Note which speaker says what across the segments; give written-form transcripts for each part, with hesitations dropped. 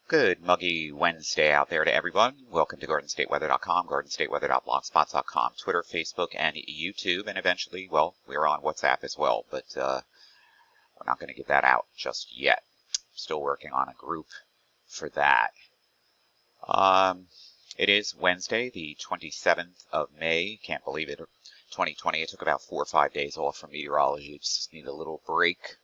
Speaker 1: Good muggy Wednesday out there to everyone. Welcome to GardenStateWeather.com, GardenStateWeather.blogspot.com, Twitter, Facebook, and YouTube, and eventually, well, we're on WhatsApp as well, but we're not going to get that out just yet. Still working on a group for that. It is Wednesday, the 27th of May. Can't believe it. 2020. It took about 4 or 5 days off from meteorology. Just need a little break.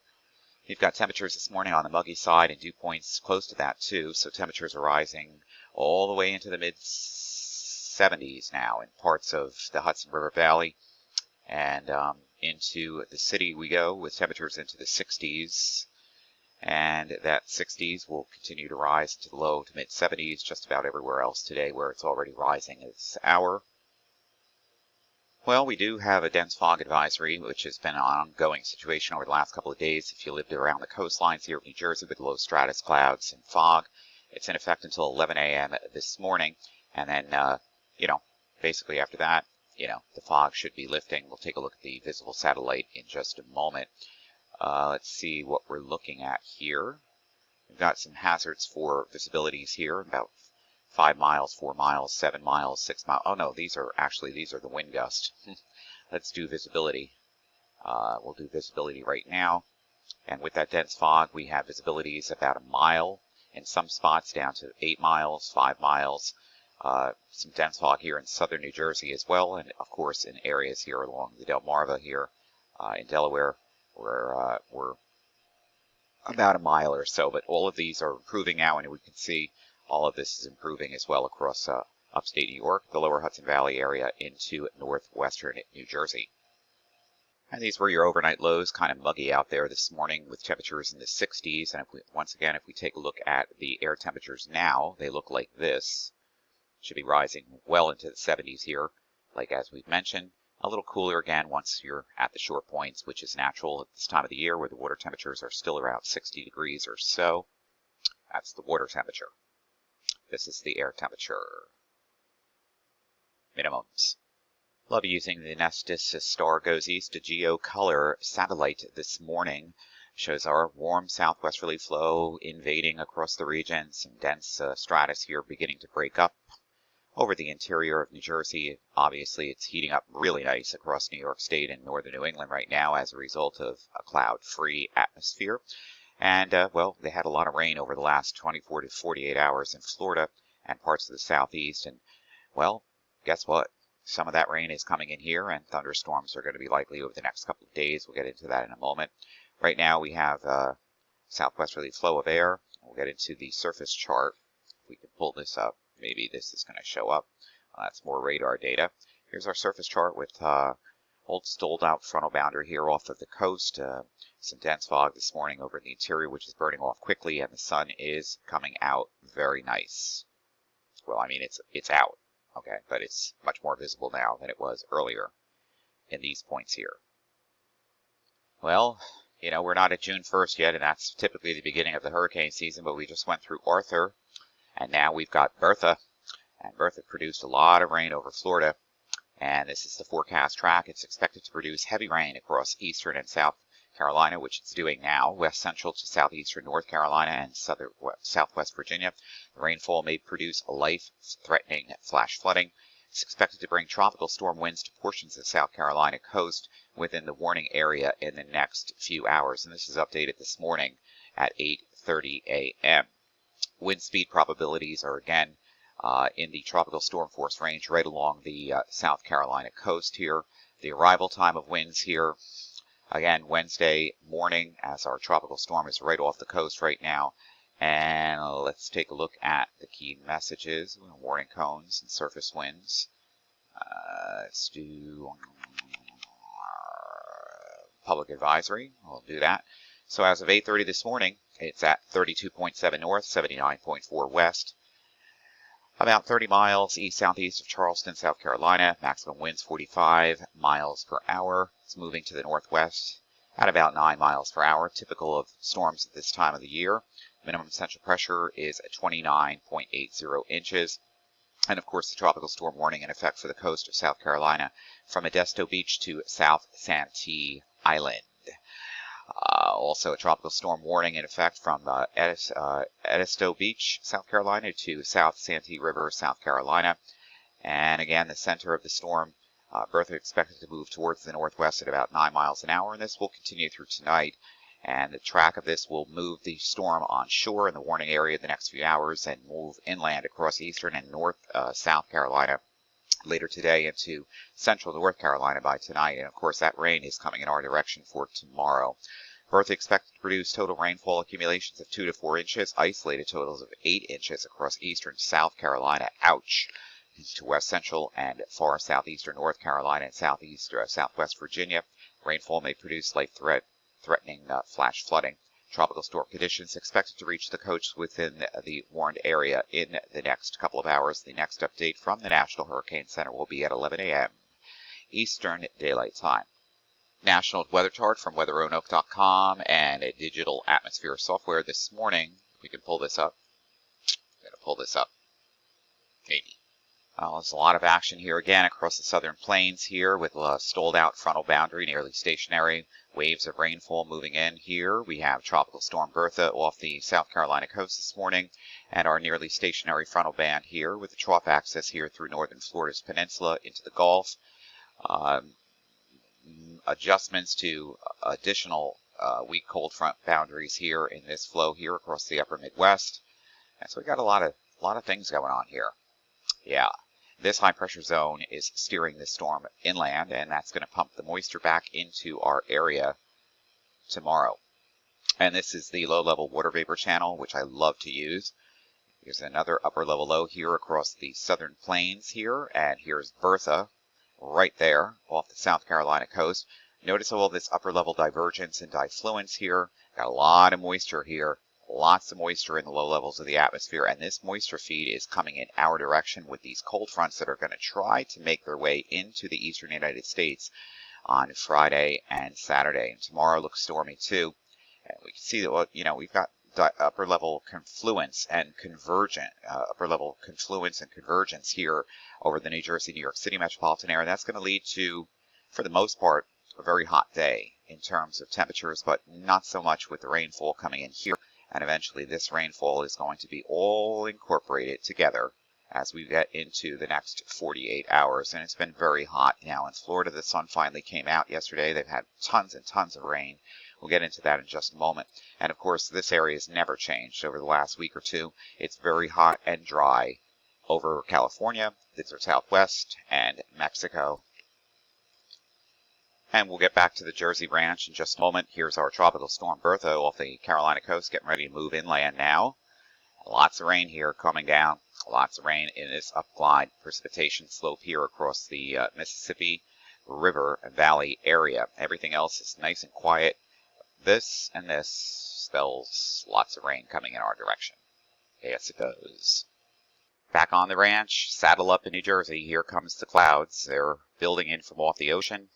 Speaker 1: You've got temperatures this morning on the muggy side and dew points close to that too. So temperatures are rising all the way into the mid 70s now in parts of the Hudson River Valley. And into the city we go with temperatures into the 60s. And that 60s will continue to rise to the low to mid 70s just about everywhere else today where it's already rising this hour. Well, we do have a dense fog advisory, which has been an ongoing situation over the last couple of days. If you lived around the coastlines here of New Jersey with low stratus clouds and fog, it's in effect until 11 a.m. this morning. And then, basically after that, the fog should be lifting. We'll take a look at the visible satellite in just a moment. Let's see what we're looking at here. We've got some hazards for visibilities here, about 5 miles, 4 miles, 7 miles, 6 miles. Oh no, these are the wind gusts. Let's do visibility. We'll do visibility right now. And with that dense fog, we have visibilities about a mile in some spots down to 8 miles, 5 miles. Some dense fog here in southern New Jersey as well. And of course in areas here along the Delmarva here in Delaware, where we're about a mile or so. But all of these are improving now, and we can see all of this is improving as well across upstate New York, the lower Hudson Valley area into northwestern New Jersey. And these were your overnight lows, kind of muggy out there this morning with temperatures in the 60s. And once again, if we take a look at the air temperatures now, they look like this. Should be rising well into the 70s here, like as we've mentioned. A little cooler again once you're at the shore points, which is natural at this time of the year where the water temperatures are still around 60 degrees or so. That's the water temperature. This is the air temperature. Minimums. Love using the Nestis Star Goes East geocolor satellite this morning. Shows our warm southwesterly flow invading across the region. Some dense stratus here beginning to break up over the interior of New Jersey. Obviously, it's heating up really nice across New York State and northern New England right now as a result of a cloud-free atmosphere. And, well, they had a lot of rain over the last 24 to 48 hours in Florida and parts of the southeast. And, well, guess what? Some of that rain is coming in here, and thunderstorms are going to be likely over the next couple of days. We'll get into that in a moment. Right now, we have a southwesterly flow of air. We'll get into the surface chart. If we can pull this up, maybe this is going to show up. That's more radar data. Here's our surface chart with old stalled out frontal boundary here off of the coast. Some dense fog this morning over in the interior, which is burning off quickly, and the sun is coming out very nice. Well, I mean, it's out, okay, but it's much more visible now than it was earlier in these points here. Well, we're not at June 1st yet, and that's typically the beginning of the hurricane season, but we just went through Arthur, and now we've got Bertha, and Bertha produced a lot of rain over Florida, and this is the forecast track. It's expected to produce heavy rain across eastern and South Carolina, which it's doing now, west central to southeastern North Carolina and southwest Virginia. The rainfall may produce a life-threatening flash flooding. It's expected to bring tropical storm winds to portions of the South Carolina coast within the warning area in the next few hours. And this is updated this morning at 8:30 a.m. Wind speed probabilities are again in the tropical storm force range right along the South Carolina coast here. The arrival time of winds here, again, Wednesday morning, as our tropical storm is right off the coast right now. And let's take a look at the key messages, warning cones and surface winds. Let's do public advisory. We'll do that. So as of 8:30 this morning, it's at 32.7 north, 79.4 west. About 30 miles east-southeast of Charleston, South Carolina. Maximum winds 45 miles per hour. It's moving to the northwest at about 9 miles per hour, typical of storms at this time of the year. Minimum central pressure is at 29.80 inches. And of course, the tropical storm warning in effect for the coast of South Carolina from Modesto Beach to South Santee Island. Also, a tropical storm warning in effect from Edisto Beach, South Carolina, to South Santee River, South Carolina. And again, the center of the storm, Bertha, expected to move towards the northwest at about 9 miles an hour, and this will continue through tonight. And the track of this will move the storm on shore in the warning area the next few hours and move inland across eastern and north South Carolina later today into central North Carolina by tonight. And of course, that rain is coming in our direction for tomorrow. Bertha expected to produce total rainfall accumulations of 2 to 4 inches, isolated totals of 8 inches across eastern South Carolina, ouch, to west central and far southeastern North Carolina and southwest Virginia. Rainfall may produce life threatening flash flooding. Tropical storm conditions expected to reach the coast within the warned area in the next couple of hours. The next update from the National Hurricane Center will be at 11 a.m. Eastern Daylight Time. National weather chart from weatheroanoke.com and a digital atmosphere software this morning. We can pull this up. I'm going to pull this up. Maybe. There's a lot of action here again across the southern plains here with a stalled out frontal boundary nearly stationary. Waves of rainfall moving in here. We have Tropical Storm Bertha off the South Carolina coast this morning and our nearly stationary frontal band here with the trough axis here through northern Florida's peninsula into the Gulf. Adjustments to additional weak cold front boundaries here in this flow here across the upper Midwest. And so we got a lot of things going on here. Yeah. This high pressure zone is steering the storm inland, and that's going to pump the moisture back into our area tomorrow. And this is the low level water vapor channel, which I love to use. Here's another upper level low here across the southern plains here, and here's Bertha right there off the South Carolina coast. Notice all this upper level divergence and diffluence here. Got a lot of moisture here. Lots of moisture in the low levels of the atmosphere, and this moisture feed is coming in our direction with these cold fronts that are going to try to make their way into the eastern United States on Friday and Saturday. And tomorrow looks stormy too. And we can see that, we've got upper level confluence and convergence here over the New Jersey, New York City metropolitan area. That's going to lead to, for the most part, a very hot day in terms of temperatures, but not so much with the rainfall coming in here. And eventually this rainfall is going to be all incorporated together as we get into the next 48 hours. And it's been very hot now in Florida. The sun finally came out yesterday. They've had tons and tons of rain. We'll get into that in just a moment. And of course, this area has never changed over the last week or two. It's very hot and dry over California, the southwest, and Mexico. And we'll get back to the Jersey branch in just a moment. Here's our Tropical Storm Bertha off the Carolina coast, getting ready to move inland now. Lots of rain here coming down. Lots of rain in this upglide precipitation slope here across the Mississippi River Valley area. Everything else is nice and quiet. This and this spells lots of rain coming in our direction. Yes, it does. Back on the ranch, saddle up in New Jersey. Here comes the clouds. They're building in from off the ocean.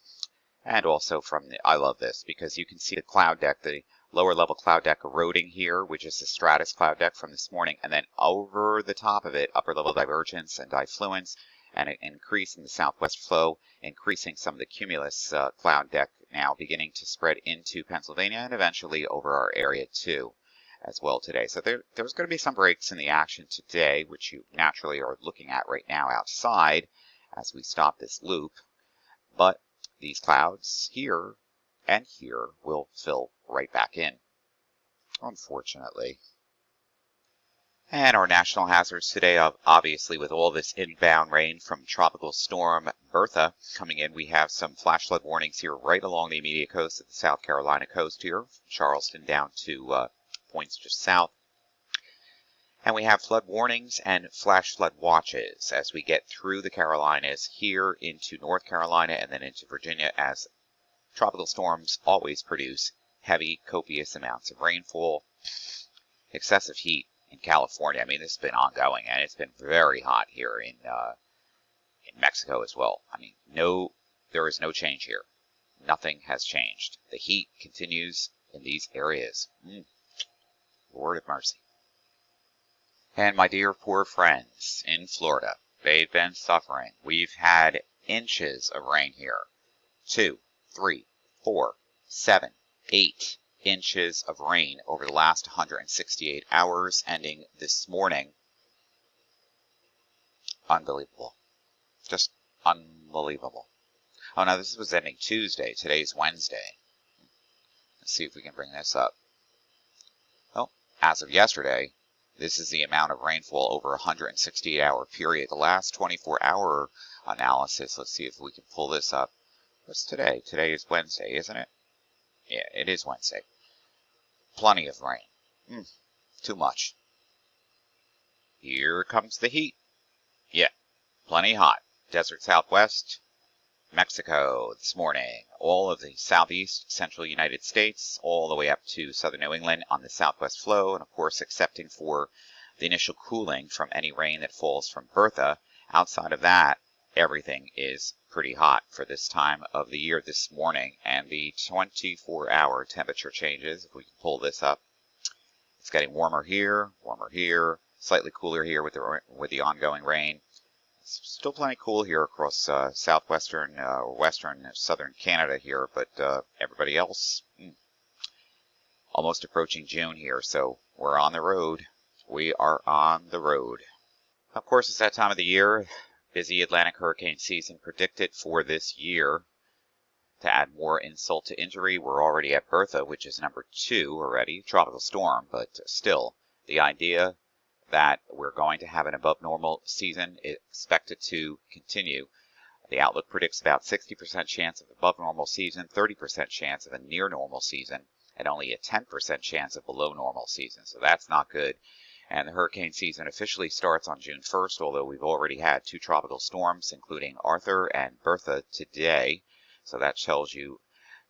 Speaker 1: And also from the, I love this because you can see the cloud deck, the lower level cloud deck eroding here, which is the stratus cloud deck from this morning. And then over the top of it, upper level divergence and diffluence and an increase in the southwest flow, increasing some of the cumulus cloud deck now beginning to spread into Pennsylvania and eventually over our area too as well today. So there's going to be some breaks in the action today, which you naturally are looking at right now outside as we stop this loop. But these clouds here and here will fill right back in, unfortunately. And our national hazards today, obviously with all this inbound rain from Tropical Storm Bertha coming in, we have some flash flood warnings here right along the immediate coast of the South Carolina coast here, from Charleston down to points just south. And we have flood warnings and flash flood watches as we get through the Carolinas here into North Carolina and then into Virginia, as tropical storms always produce heavy, copious amounts of rainfall, excessive heat in California. I mean, this has been ongoing, and it's been very hot here in Mexico as well. I mean, there is no change here. Nothing has changed. The heat continues in these areas. Lord of mercy. And my dear poor friends in Florida, they've been suffering. We've had inches of rain here. 2, 3, 4, 7, 8, inches of rain over the last 168 hours, ending this morning. Unbelievable. Just unbelievable. Oh, no, this was ending Tuesday. Today's Wednesday. Let's see if we can bring this up. Well, as of yesterday, this is the amount of rainfall over a 168-hour period. The last 24-hour analysis, let's see if we can pull this up. What's today? Today is Wednesday, isn't it? Yeah, it is Wednesday. Plenty of rain. Too much. Here comes the heat. Yeah, plenty hot. Desert Southwest, Mexico this morning, all of the southeast central United States, all the way up to southern New England on the southwest flow, and of course excepting for the initial cooling from any rain that falls from Bertha. Outside of that, everything is pretty hot for this time of the year this morning, and the 24-hour temperature changes, if we can pull this up, it's getting warmer here, slightly cooler here with the ongoing rain. It's still plenty cool here across southwestern or western southern Canada here, but everybody else, almost approaching June here, so we're on the road. We are on the road. Of course, it's that time of the year. Busy Atlantic hurricane season predicted for this year. To add more insult to injury, we're already at Bertha, which is number 2 already, tropical storm, but still, the idea that we're going to have an above normal season is expected to continue. The outlook predicts about 60% chance of above normal season, 30% chance of a near normal season, and only a 10% chance of below normal season. So that's not good. And the hurricane season officially starts on June 1st, although we've already had 2 tropical storms, including Arthur and Bertha today. So that tells you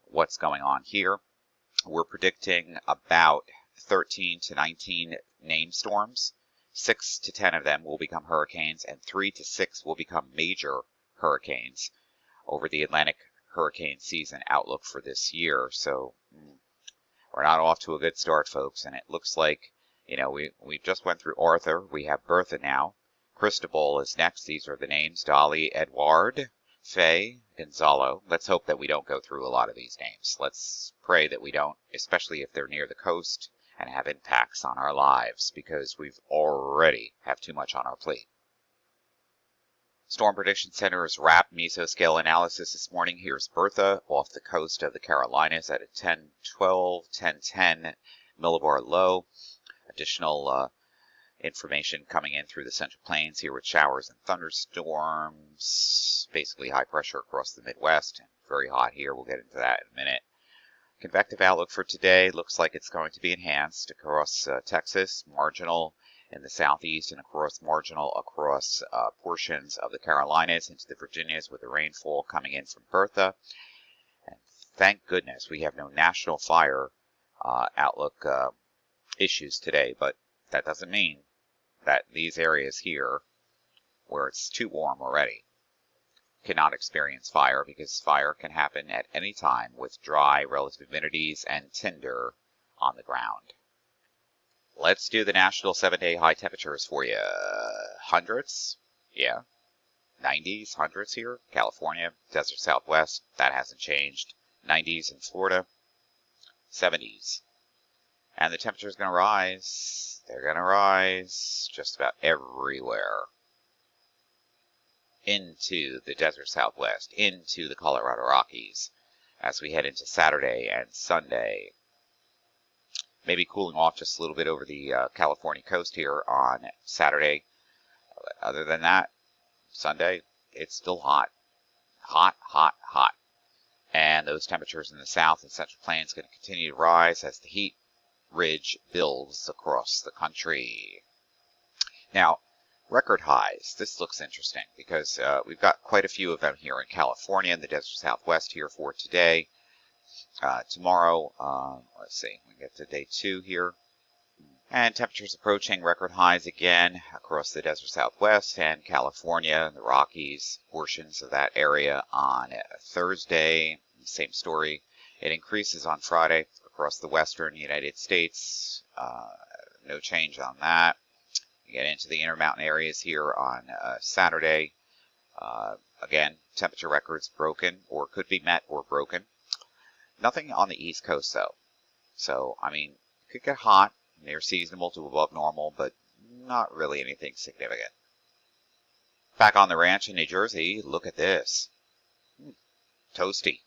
Speaker 1: what's going on here. We're predicting about 13 to 19 named storms. 6 to 10 of them will become hurricanes, and 3 to 6 will become major hurricanes over the Atlantic hurricane season outlook for this year. So we're not off to a good start, folks, and it looks like, you know, we just went through Arthur. We have Bertha now. Cristobal is next. These are the names: Dolly, Edward, Faye, Gonzalo. Let's hope that we don't go through a lot of these names. Let's pray that we don't, especially if they're near the coast and have impacts on our lives, because we've already have too much on our plate. Storm Prediction Center's RAP mesoscale analysis this morning. Here's Bertha off the coast of the Carolinas at a 1012, 1010 millibar low. Additional information coming in through the Central Plains here with showers and thunderstorms. Basically high pressure across the Midwest and very hot here. We'll get into that in a minute. Convective outlook for today looks like it's going to be enhanced across Texas, marginal in the southeast, and marginal across portions of the Carolinas into the Virginias, with the rainfall coming in from Bertha. And thank goodness we have no national fire outlook issues today, but that doesn't mean that these areas here, where it's too warm already, cannot experience fire, because fire can happen at any time with dry relative humidities and tinder on the ground. Let's do the national 7-day high temperatures for you. Hundreds, yeah. 90s, hundreds here. California, desert Southwest, that hasn't changed. 90s in Florida, 70s. And the temperature is going to rise. They're going to rise just about everywhere. Into the desert Southwest, into the Colorado Rockies as we head into Saturday and Sunday. Maybe cooling off just a little bit over the California coast here on Saturday. Other than that, Sunday, it's still hot. Hot, hot, hot. And those temperatures in the south and central plains are going to continue to rise as the heat ridge builds across the country. Now, record highs. This looks interesting because we've got quite a few of them here in California and the desert Southwest here for today. Tomorrow, let's see, we get to day 2 here. And temperatures approaching record highs again across the desert Southwest and California and the Rockies, portions of that area on Thursday. Same story. It increases on Friday across the western United States. No change on that. You get into the Intermountain areas here on Saturday. Again, temperature records broken, or could be met or broken. Nothing on the East Coast, though. So, I mean, it could get hot, near seasonable to above normal, but not really anything significant. Back on the ranch in New Jersey, look at this. Toasty.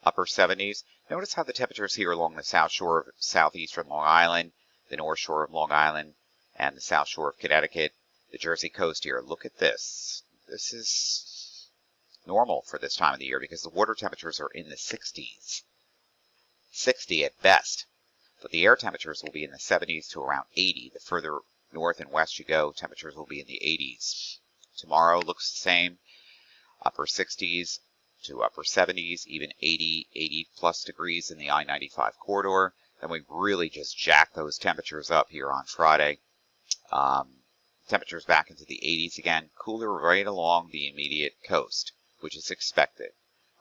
Speaker 1: Upper 70s. Notice how the temperatures here along the south shore of southeastern Long Island, the north shore of Long Island, and the south shore of Connecticut, the Jersey coast here. Look at this. This is normal for this time of the year because the water temperatures are in the 60s. 60 at best. But the air temperatures will be in the 70s to around 80. The further north and west you go, temperatures will be in the 80s. Tomorrow looks the same. Upper 60s to upper 70s, even 80 plus degrees in the I-95 corridor. Then we really just jack those temperatures up here on Friday. Temperatures back into the 80s again, cooler right along the immediate coast, which is expected.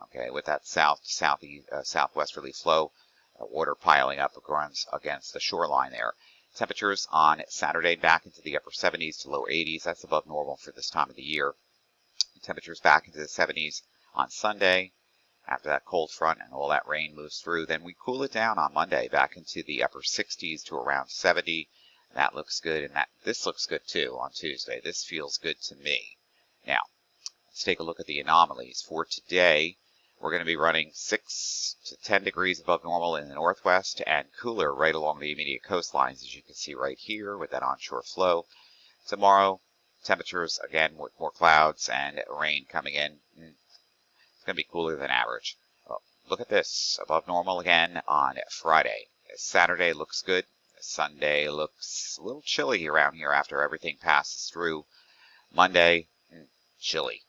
Speaker 1: Okay, with that southwesterly flow, water piling up against the shoreline there. Temperatures on Saturday back into the upper 70s to lower 80s. That's above normal for this time of the year. Temperatures back into the 70s on Sunday. After that cold front and all that rain moves through, then we cool it down on Monday back into the upper 60s to around 70. That looks good, and this looks good too on Tuesday. This feels good to me. Now, let's take a look at the anomalies. For today, we're going to be running 6 to 10 degrees above normal in the northwest and cooler right along the immediate coastlines, as you can see right here with that onshore flow. Tomorrow, temperatures again with more clouds and rain coming in. It's going to be cooler than average. Well, look at this, above normal again on Friday. Saturday looks good. Sunday looks a little chilly around here after everything passes through. Monday, chilly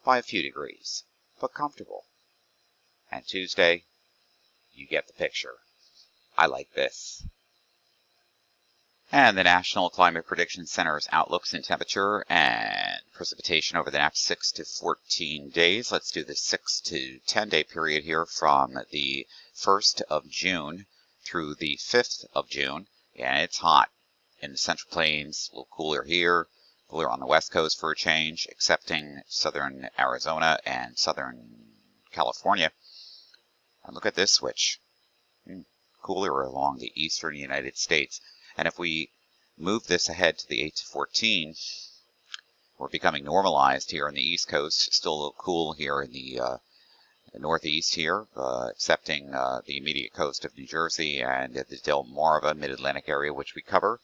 Speaker 1: by a few degrees, but comfortable. And Tuesday, you get the picture. I like this. And the National Climate Prediction Center's outlooks in temperature and precipitation over the next 6 to 14 days. Let's do the 6 to 10 day period here from the 1st of June through the 5th of June. And it's hot in the Central Plains, a little cooler here, cooler on the West Coast for a change, excepting southern Arizona and southern California. And look at this switch. Cooler along the eastern United States. And if we move this ahead to the 8 to 14, we're becoming normalized here on the East Coast. Still a little cool here in the Northeast here, excepting the immediate coast of New Jersey and the Delmarva Mid-Atlantic area, which we cover.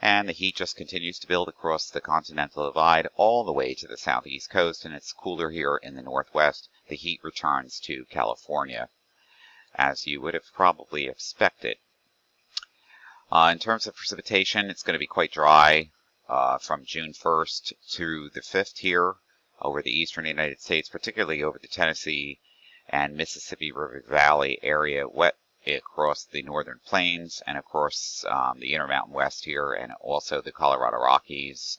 Speaker 1: And the heat just continues to build across the Continental Divide all the way to the southeast coast, and it's cooler here in the Northwest. The heat returns to California, as you would have probably expected. In terms of precipitation, it's going to be quite dry from June 1st through the 5th here over the eastern United States, particularly over the Tennessee and Mississippi River Valley area, wet across the northern plains and across the Intermountain West here, and also the Colorado Rockies.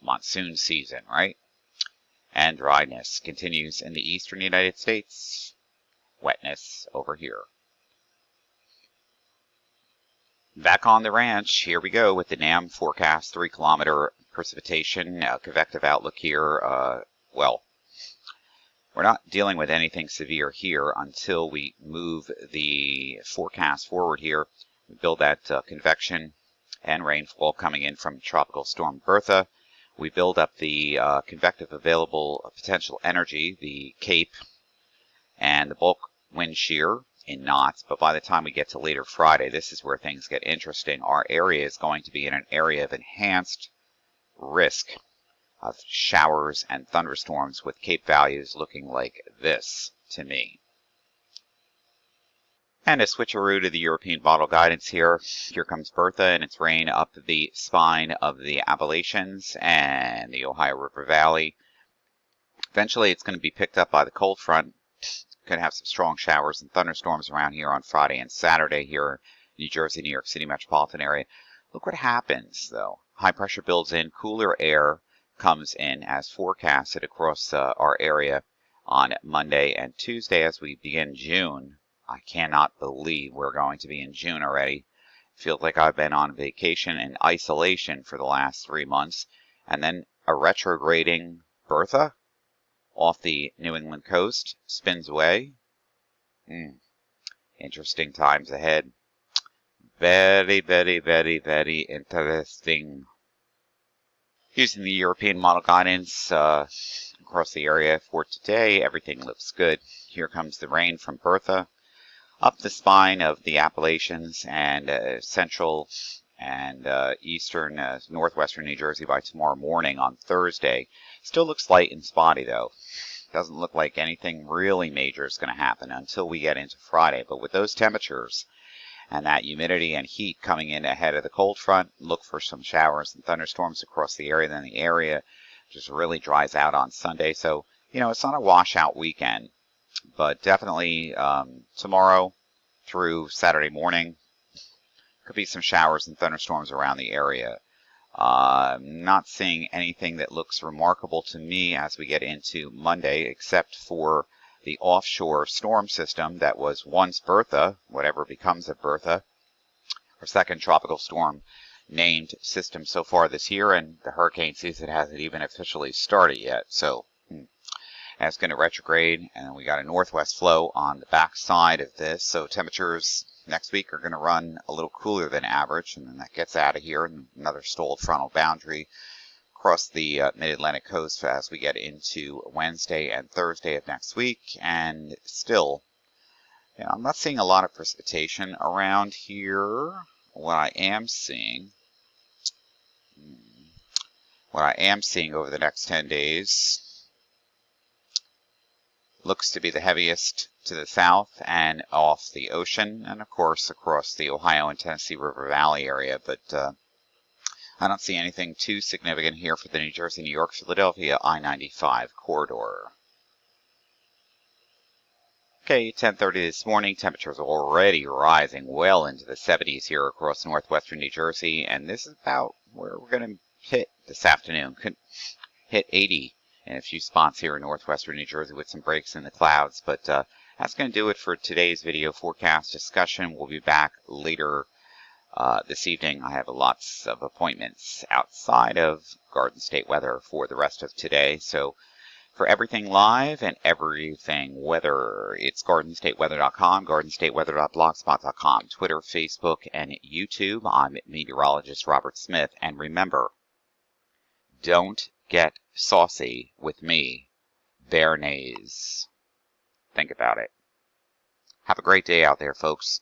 Speaker 1: Monsoon season, right? And dryness continues in the eastern United States. Wetness over here. Back on the ranch, here we go with the NAM forecast, 3-kilometer precipitation, convective outlook here. Well, we're not dealing with anything severe here until we move the forecast forward here. We build that convection and rainfall coming in from Tropical Storm Bertha. We build up the convective available potential energy, the Cape, and the bulk wind shear in knots. But by the time we get to later Friday, this is where things get interesting. Our area is going to be in an area of enhanced risk of showers and thunderstorms, with Cape values looking like this to me. And a switcheroo to the European bottle guidance here. Here comes Bertha and its rain up the spine of the Appalachians and the Ohio River Valley. Eventually it's going to be picked up by the cold front. Going to have some strong showers and thunderstorms around here on Friday and Saturday here in New Jersey, New York City metropolitan area. Look what happens though. High pressure builds in, cooler air comes in as forecasted across our area on Monday and Tuesday as we begin June. I cannot believe we're going to be in June already. Feels like I've been on vacation in isolation for the last 3 months. And then a retrograding Bertha off the New England coast spins away Interesting times ahead. Very, very, very, very interesting. Using the European model guidance across the area for today, everything looks good. Here comes the rain from Bertha up the spine of the Appalachians and central and eastern, northwestern New Jersey by tomorrow morning on Thursday. Still looks light and spotty though. Doesn't look like anything really major is going to happen until we get into Friday. But with those temperatures and that humidity and heat coming in ahead of the cold front, look for some showers and thunderstorms across the area. Then the area just really dries out on Sunday. So, it's not a washout weekend, but definitely tomorrow through Saturday morning, could be some showers and thunderstorms around the area. Not seeing anything that looks remarkable to me as we get into Monday, except for the offshore storm system that was once Bertha, whatever becomes of Bertha, our second tropical storm named system so far this year, and the hurricane season hasn't even officially started yet. So that's going to retrograde, and then we got a northwest flow on the back side of this. So temperatures next week are going to run a little cooler than average, and then that gets out of here, and another stalled frontal boundary across the mid-Atlantic coast as we get into Wednesday and Thursday of next week. And still, I'm not seeing a lot of precipitation around here. What I am seeing over the next 10 days looks to be the heaviest to the south and off the ocean, and of course across the Ohio and Tennessee River Valley area. But I don't see anything too significant here for the New Jersey, New York, Philadelphia I-95 corridor. Okay, 10:30 this morning. Temperatures already rising well into the 70s here across northwestern New Jersey, and this is about where we're going to hit this afternoon. Could hit 80 in a few spots here in northwestern New Jersey with some breaks in the clouds. But that's going to do it for today's video forecast discussion. We'll be back later this evening. I have lots of appointments outside of Garden State Weather for the rest of today. So for everything live and everything weather, it's GardenStateWeather.com, GardenStateWeather.blogspot.com, Twitter, Facebook, and YouTube. I'm meteorologist Robert Smith. And remember, don't get saucy with me. BEARNAISE. Think about it. Have a great day out there, folks.